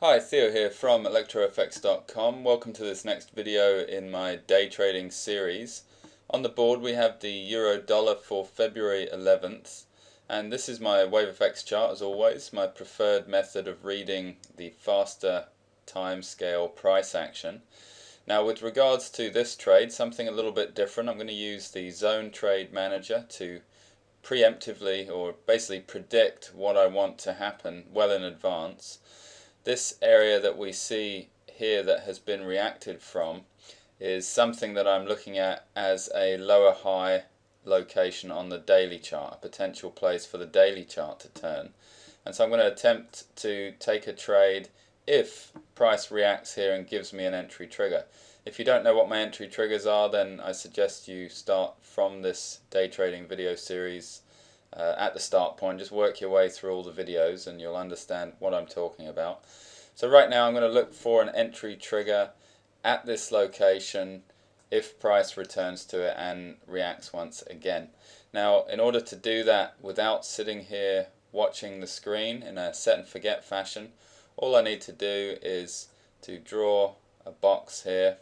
Hi, Theo here from ElectroFX.com. Welcome to this next video in my day trading series. On the board we have the Euro Dollar for February 11th, and this is my WavEFX chart as always, my preferred method of reading the faster time scale price action. Now with regards to this trade, something a little bit different. I'm going to use the Zone Trade Manager to preemptively or basically predict what I want to happen well in advance. This area that we see here that has been reacted from is something that I'm looking at as a lower high location on the daily chart, a potential place for the daily chart to turn. And so I'm going to attempt to take a trade if price reacts here and gives me an entry trigger. If you don't know what my entry triggers are, then I suggest you start from this day trading video series at the start point. Just work your way through all the videos and you'll understand what I'm talking about. So right now I'm going to look for an entry trigger at this location if price returns to it and reacts once again. Now in order to do that without sitting here watching the screen in a set and forget fashion, all I need to do is to draw a box here .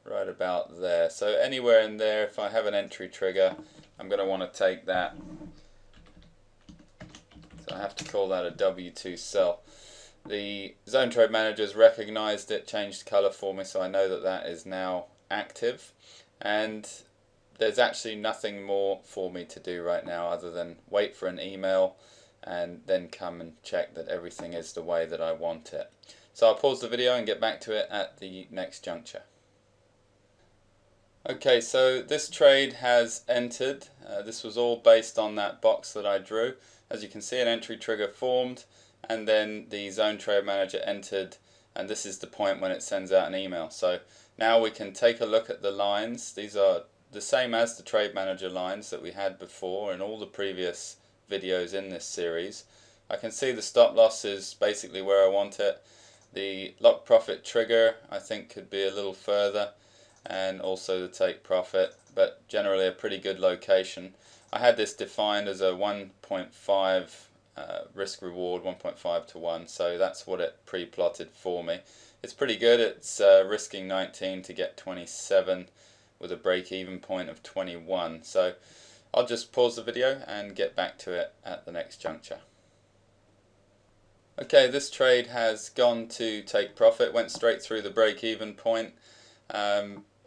Right about there. So anywhere in there, if I have an entry trigger, I'm going to want to take that. So I have to call that a W2 sell. The Zone Trade Manager has recognized it, changed color for me, so I know that that is now active. And there's actually nothing more for me to do right now other than wait for an email and then come and check that everything is the way that I want it. So I'll pause the video and get back to it at the next juncture. Okay, so this trade has entered. This was all based on that box that I drew. As you can see, an entry trigger formed, and then the Zone Trade Manager entered, and this is the point when it sends out an email. So now we can take a look at the lines. These are the same as the Trade Manager lines that we had before in all the previous videos in this series. I can see the stop loss is basically where I want it. The lock profit trigger I think could be a little further, and also the take profit, but generally a pretty good location. I had this defined as a 1.5 risk reward, 1.5 to 1, so that's what it pre-plotted for me. It's pretty good. It's risking 19 to get 27 with a break-even point of 21. So I'll just pause the video and get back to it at the next juncture. Okay, this trade has gone to take profit, went straight through the break-even point.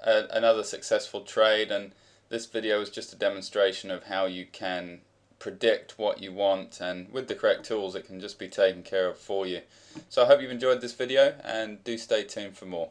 Another successful trade, and this video is just a demonstration of how you can predict what you want, and with the correct tools it can just be taken care of for you. So I hope you've enjoyed this video and do stay tuned for more.